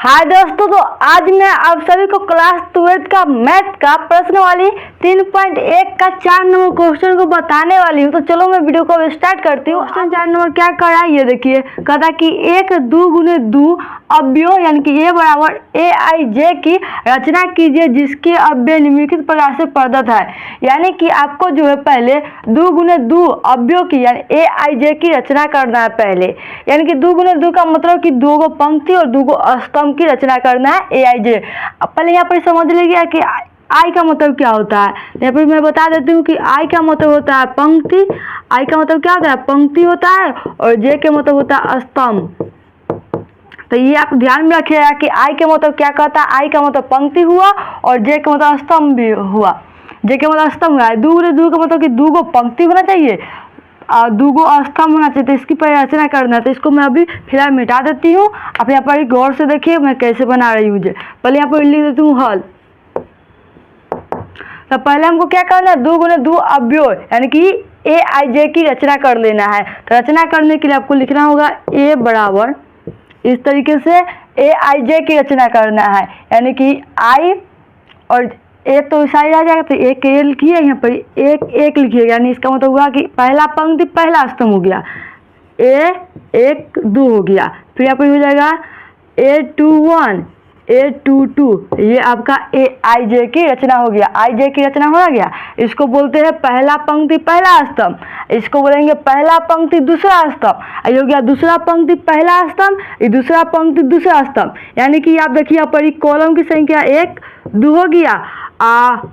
हाय दोस्तों, तो आज मैं आप सभी को क्लास 12 का मैथ का प्रश्न वाली 3.1 का 4 नंबर क्वेश्चन को बताने वाली हूँ। तो चलो मैं वीडियो को स्टार्ट करती हूँ। क्वेश्चन 4 नंबर क्या कर रहा है ये देखिए। कहता कि 1 2 गुने 2 अवयव यानी कि ए बराबर ए आई जे की रचना कीजिए जिसके अवयव निम्नलिखित प्रकार से प्रदत्त है। यानी कि आपको जो है पहले 2 गुने 2 अवयव की यानी ए आई जे की रचना करना है पहले। यानी कि 2 गुने 2 का मतलब कि 2 गो पंक्ति और 2 गो स्तंभ की रचना करना है ए आई जे। पहले यहाँ पर समझ लीजिए कि आई का मतलब क्या होता है। यहाँ पर मैं बता देती हूँ कि आई का मतलब होता है पंक्ति। आई का मतलब क्या होता है? पंक्ति होता है। और जे के मतलब होता है स्तंभ। तो ये आप ध्यान में रखिएगा कि आई के मतलब क्या कहता है। आई का मतलब पंक्ति हुआ और जे के मतलब स्तंभ भी हुआ। जे के मतलब स्तंभ हुआ। 2 गुने 2 का मतलब कि 2 गो पंक्ति होना चाहिए और 2 गो स्तंभ होना चाहिए। तो इसकी रचना करना है। तो इसको मैं अभी फिलहाल मिटा देती हूँ। आप यहाँ पर गौर से देखिए मैं कैसे बना रही हूँ। पहले यहाँ पर लिख देती हूँ हल। तो पहले हमको क्या करना है? 2 गुने 2 अवयव यानी कि ए आई जे की रचना कर लेना है। तो रचना करने के लिए आपको लिखना होगा ए बराबर इस तरीके से ए आई जे की रचना करना है। यानी कि आई और एक तो साइड आ जाएगा। तो एक ए लिखिए, यहाँ पर एक लिखिएगा। यानी इसका मतलब हुआ कि पहला पंक्ति पहला स्तंभ हो गया, ए 1 2 हो गया। फिर यहाँ पर हो जाएगा ए 2 1 ए 2 2। ये आपका ए आई जे की रचना हो गया। आई जे की रचना हो गया। इसको बोलते हैं पहला पंक्ति पहला स्तंभ। इसको बोलेंगे पहला पंक्ति दूसरा स्तंभ। ये हो गया दूसरा पंक्ति पहला स्तंभ, ये दूसरा पंक्ति दूसरा स्तंभ। यानी कि आप देखिए यहाँ पर कॉलम की संख्या 1 2 हो गया,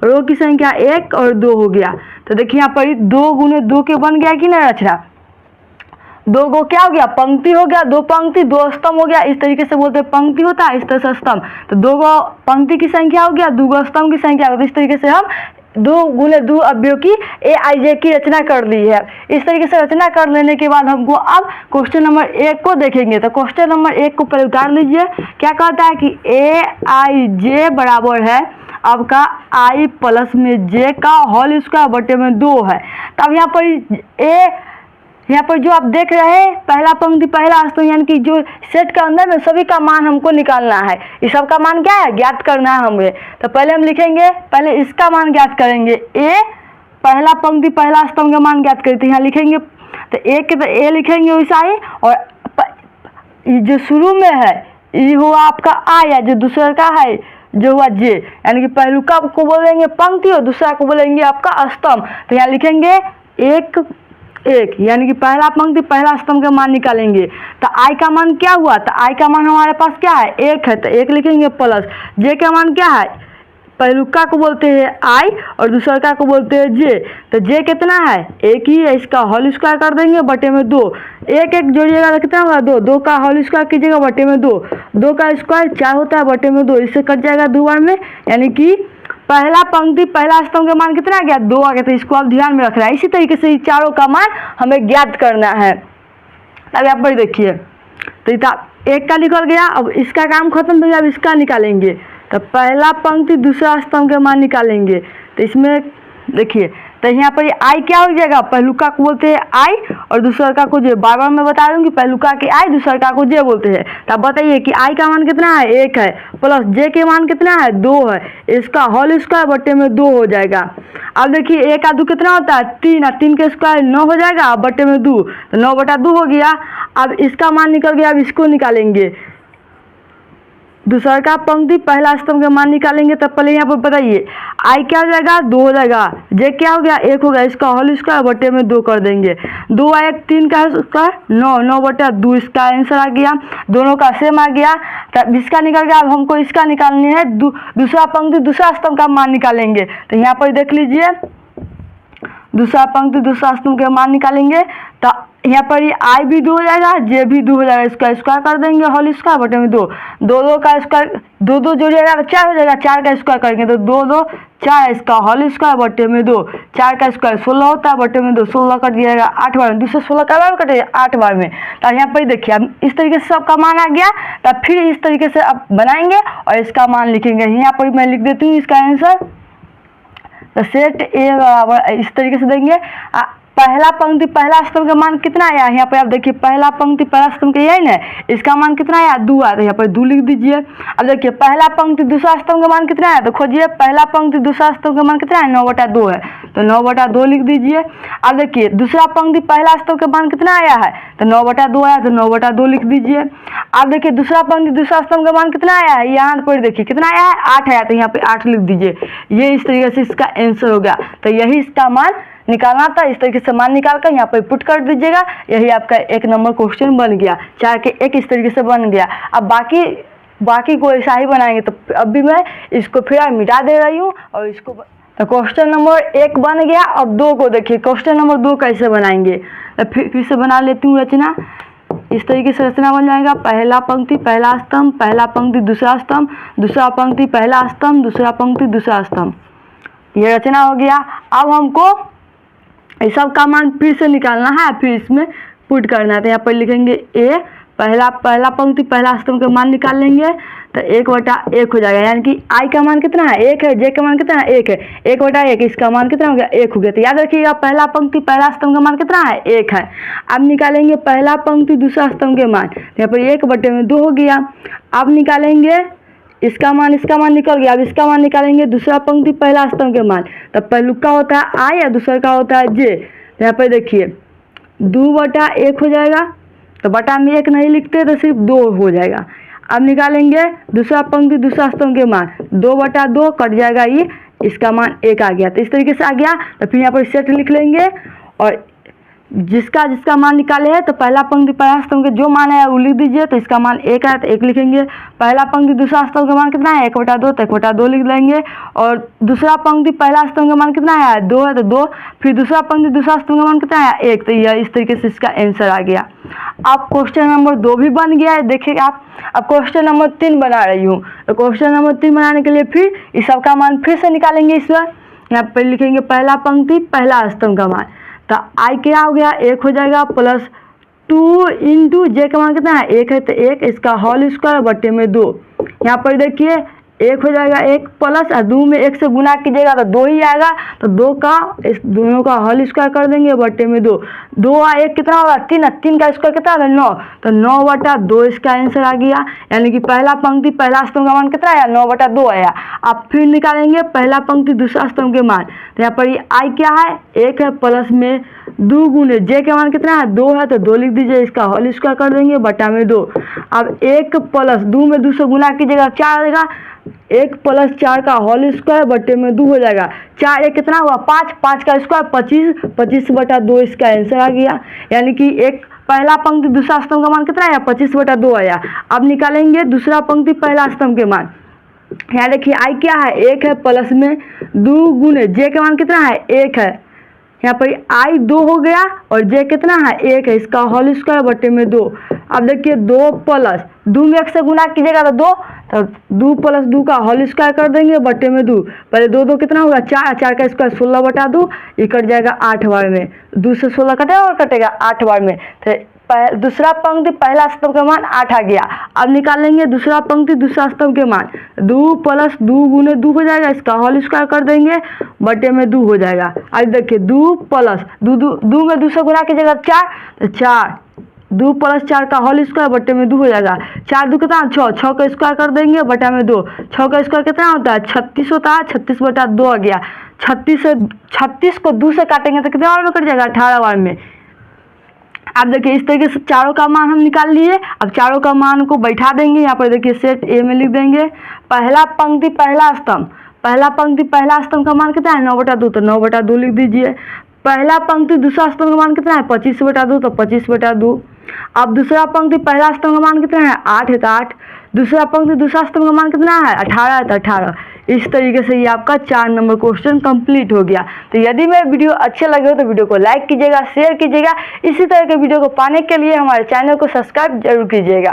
रो की संख्या 1 और 2 हो गया। तो देखिए यहाँ पर 2 गुने 2 के बन गया कि ना रचना। 2 गो क्या हो गया? पंक्ति हो गया। 2 पंक्ति 2 स्तंभ हो गया। इस तरीके से बोलते हैं पंक्ति होता है, इस तरह से स्तंभ। तो 2 गो पंक्ति की संख्या हो गया, 2 गो स्तंभ की संख्या हो गया। इस तरीके से हम 2 गुने 2 अवयव की ए आई जे की रचना कर ली है। इस तरीके से रचना कर लेने के बाद हमको अब क्वेश्चन नंबर 1 को देखेंगे। तो क्वेश्चन नंबर 1 को पहले उतार लीजिए। क्या कहता है कि ए आई जे बराबर है आपका आई प्लस में जे का होल स्क्वायर बटे में 2 है। तब यहाँ पर यहाँ पर जो आप देख रहे हैं पहला पंक्ति पहला स्तंभ यानी कि जो सेट के अंदर में सभी का मान हमको निकालना है। इस सब का मान क्या है? ज्ञात करना है हमें। तो पहले हम लिखेंगे, पहले इसका मान ज्ञात करेंगे। ए पहला पंक्ति पहला स्तंभ का मान ज्ञात करते हैं। यहाँ लिखेंगे तो ए के तो ए लिखेंगे वैसा ही। और जो शुरू में है ये हुआ आपका आई है, जो दूसरा का है जो हुआ जे। यानी कि पहलुका को बोलेंगे पंक्ति और दूसरा को बोलेंगे आपका स्तंभ। तो यहाँ लिखेंगे 1 1 यानी कि पहला पंक्ति पहला स्तंभ का मान निकालेंगे। तो आई का मान क्या हुआ? तो आई का मान हमारे पास क्या है? 1 है। तो 1 लिखेंगे प्लस जे का मान क्या है? पहलुका को बोलते हैं आई और दूसरा को बोलते हैं जे। तो जे कितना है? 1 ही है। इसका होल स्क्वायर कर देंगे बटे में 2। 1 1 जोड़िएगा तो कितना होगा? 2 2 का होल स्क्वायर कीजिएगा बटे में 2। 2 का स्क्वायर 4 होता है बटे में 2। इससे कट जाएगा 2 बार में। यानी कि पहला पंक्ति पहला स्तंभ का मान कितना आ गया? 2 आ गया। तो इसको आप ध्यान में रखना है। इसी तरीके से चारों का मान हमें ज्ञात करना है। अब यहाँ पर देखिए तो 1 का निकल गया। अब इसका काम खत्म हो गया। अब इसका निकालेंगे। तो पहला पंक्ति दूसरा स्तंभ के मान निकालेंगे। तो इसमें देखिए तो यहाँ पर आई क्या हो जाएगा? पहलुका को बोलते हैं आई और दूसरा को जे। बार बार मैं बता रहा हूँ कि पहलुका के आई दूसरा को जे बोलते हैं। तो अब बताइए कि आई का मान कितना है? 1 है प्लस जे के मान कितना है? 2 है। इसका होल स्क्वायर बटे में 2 हो जाएगा। अब देखिए 1 का 2 कितना होता है? 3 और 3 के स्क्वायर 9 हो जाएगा बटे में 2। तो 9 बटा 2 हो गया। अब इसका मान निकल गया। अब इसको निकालेंगे। दूसरा का पंक्ति पहला स्तंभ का मान निकालेंगे। तब पहले यहाँ पर बताइए आई क्या हो जाएगा? 2 हो जाएगा। जे क्या हो गया? 1 हो गया। इसका होल स्क्वायर बटे में 2 कर देंगे। 2 आया 3 का स्क्वायर 9 9 बटे 2। इसका आंसर आ गया। दोनों का सेम आ गया। तब इसका निकल गया। अब हमको इसका निकालने है। दूसरा पंक्ति दूसरा स्तंभ का मान निकालेंगे। तो यहाँ पर देख लीजिए दूसरा पंक्ति दूसरा स्तंभ के मान निकालेंगे। तो यहाँ पर आई भी 2 हो जाएगा, जे भी 2 हो जाएगा। इसका स्क्वायर कर देंगे होल स्क्वायर बटे में 2। 2 2 का स्क्वायर 2 2 जोड़िएगा तो 4 हो जाएगा। 4 का स्क्वायर करेंगे तो 2 2 4। इसका होल स्क्वायर बटे में 2। 4 का स्क्वायर 16 होता है बटे में 2। 16 कट जाएगा 8 बार में। दूसरे 16 का बार कटेगा 8 बार में। तो यहाँ पर देखिए अब इस तरीके से सबका मान आ गया। तब फिर इस तरीके से आप बनाएंगे और इसका मान लिखेंगे। यहाँ पर मैं लिख देती हूँ इसका आंसर। तो सेट ए बराबर इस तरीके से देंगे। पहला पंक्ति पहला स्तंभ का मान कितना आया, यहाँ पे आप देखिए पहला पंक्ति पहला स्तंभ का यही ना, इसका मान कितना आया 2 आया, तो यहाँ पर 2 लिख दीजिए। अब देखिए पहला पंक्ति दूसरा स्तंभ का मान कितना है, तो खोजिए पहला पंक्ति दूसरा स्तंभ का मान कितना है 9/2 है, तो 9/2 लिख दीजिए। अब देखिए दूसरा पंक्ति पहला स्तंभ का मान कितना आया है, तो 9/2 आया, तो 9/2 लिख दीजिए। अब देखिए दूसरा पंक्ति दूसरा स्तंभ का मान कितना आया है, यहाँ पर देखिए कितना आया है 8 आया, तो यहाँ पे 8 लिख दीजिए। ये इस तरीके से इसका आंसर हो गया, तो यही इसका मान निकालना था। इस तरीके से मान निकाल कर यहाँ पर पुट कर दीजिएगा, यही आपका 1 नंबर क्वेश्चन बन गया। 4 के 1 इस तरीके से बन गया। अब बाकी को ऐसा ही बनाएंगे, तो अभी मैं इसको फिर मिटा दे रही हूँ और इसको तो क्वेश्चन नंबर 1 बन गया। अब 2 को देखिए क्वेश्चन नंबर 2 कैसे बनाएंगे, तो फिर से बना लेती हूँ रचना। इस तरीके से रचना बन जाएगा, पहला पंक्ति पहला स्तंभ, पहला पंक्ति दूसरा स्तंभ, दूसरा पंक्ति पहला स्तंभ, दूसरा पंक्ति दूसरा स्तंभ, ये रचना हो गया। अब हमको इस सब का मान फिर से निकालना है, फिर इसमें पुट करना है। तो यहाँ पर लिखेंगे ए, पहला पंक्ति पहला स्तंभ का मान निकाल लेंगे, तो 1/1 हो जाएगा, यानी कि आई का मान कितना है 1 है, जे का मान कितना है 1 है, 1/1 इसका मान कितना हो गया 1 हो गया। तो याद रखिएगा पहला पंक्ति पहला स्तंभ का मान कितना है 1 है। अब निकालेंगे पहला पंक्ति दूसरा स्तंभ के मान, यहाँ पर 1/2 हो गया। अब निकालेंगे इसका मान निकल गया। अब इसका मान निकालेंगे दूसरा पंक्ति पहला स्तंभ के मान, तब पहलू का होता है आई या दूसरा का होता है जे। यहाँ पर देखिए 2/1 हो जाएगा, तो बटा में 1 नहीं लिखते तो सिर्फ 2 हो जाएगा। अब निकालेंगे दूसरा पंक्ति दूसरा स्तंभ के मान, 2/2 कट जाएगा, ये इसका मान 1 आ गया। तो इस तरीके से आ गया, तो फिर यहाँ पर सेट लिख लेंगे और जिसका मान निकाले है, तो पहला पंक्ति पहला स्तंभ के जो मान है वो लिख दीजिए। तो इसका मान 1 है, तो 1 लिखेंगे। पहला पंक्ति दूसरा स्तंभ का मान कितना है 1/2, तो 1/2 लिख लेंगे। और दूसरा पंक्ति पहला स्तंभ का मान कितना है 2 है, तो 2। फिर दूसरा पंक्ति दूसरा स्तंभ का मान कितना है 1, तो यह इस तरीके से इसका आंसर आ गया। अब क्वेश्चन नंबर 2 भी बन गया है, देखिएगा आप। अब क्वेश्चन नंबर 3 बना रही हूँ, तो क्वेश्चन नंबर 3 बनाने के लिए फिर इस सब का मान फिर से निकालेंगे। इस बार यहाँ पर लिखेंगे पहला पंक्ति पहला स्तंभ का मान, तो आई क्या हो गया 1 हो जाएगा, प्लस 2 इंटू जे का मान कितना है 1 है, तो 1 इसका होल स्क्वायर बटे में 2। यहाँ पर देखिए 1 हो जाएगा 1 प्लस 2 में 1 से गुना कीजिएगा तो 2 ही आएगा, तो 2 का इस दोनों का होल स्क्वायर कर देंगे बटे में 2। 2 और 1 कितना होगा 3, 3 का स्क्वायर कितना होगा 9, तो 9/2 इसका आंसर आ गया। यानी कि पहला पंक्ति पहला स्तंभ का मान कितना आया 9/2 आया। अब फिर निकालेंगे पहला पंक्ति दूसरा स्तंभ के मान, तो यहाँ पर ये आई क्या है 1 है, प्लस में 2 गुने जे का मान कितना है 2 है, तो 2 लिख दीजिए, इसका होल स्क्वायर कर देंगे बटा में 2। अब 1 प्लस 2 में 2 से गुना कीजिएगा 4 आएगा, 1 प्लस 4 का होल स्क्वायर बटे में 2 हो जाएगा। 4 1 कितना हुआ 5, 5 का स्क्वायर 25, 25/2 इसका आंसर आ गया। यानी कि एक पहला पंक्ति दूसरा स्तंभ का मान कितना आया 25/2 आया। अब निकालेंगे दूसरा पंक्ति पहला स्तंभ के मान, यहाँ देखिए आई क्या है 1 है, प्लस में 2 गुने जे का मान कितना है 1 है, यहाँ पर आई 2 हो गया और जे कितना है 1 है, इसका होल स्क्वायर बटे में 2। अब देखिए 2 प्लस 2 में 1 से गुना कीजिएगा तो 2, तो 2 प्लस 2 का होल स्क्वायर कर देंगे बटे में 2। पहले 2 कितना होगा 4, 4 का स्क्वायर 16/2, ये कट जाएगा 8 बार में, 2 से 16 कटेगा और कटेगा 8 बार में। तो दूसरा पंक्ति पहला स्तंभ का मान 8 आ गया। अब निकालेंगे दूसरा पंक्ति दूसरा स्तंभ के मान, 2 प्लस 2 गुने 2 हो जाएगा, इसका होल स्क्वायर कर देंगे बटे में 2 हो जाएगा। अब देखिए 2 प्लस 2 में 2 से गुना कीजिएगा 4, तो 4 2 प्लस 4 का होल स्क्वायर बटे में 2 हो जाएगा। 4 2 कितना 6, 6 का स्क्वायर कर देंगे बटा में 2। 6 का स्क्वायर कितना होता है 36 होता है, 36/2 आ गया। 36 को 2 से काटेंगे तो कितने बार में कट जाएगा 18 बार में। अब देखिए इस तरीके से चारों का मान हम निकाल लिए। अब चारों का मान को बैठा देंगे, यहाँ पर देखिए सेट ए में लिख देंगे पहला पंक्ति पहला स्तंभ, पहला पंक्ति पहला स्तंभ का मान कितना है 9/2, तो 9/2 लिख दीजिए। पहला पंक्ति दूसरा स्तंभ का मान कितना है 25/2, तो 25/2। अब दूसरा पंक्ति पहला स्तंभ का मान कितना है 8 है, तो 8। दूसरा पंक्ति दूसरा स्तंभ का मान कितना है 18 है, तो 18। इस तरीके से ये आपका 4 नंबर क्वेश्चन कंप्लीट हो गया। तो यदि मेरे वीडियो अच्छे लगे हो तो वीडियो को लाइक कीजिएगा, शेयर कीजिएगा। इसी तरह के वीडियो को पाने के लिए हमारे चैनल को सब्सक्राइब जरूर कीजिएगा।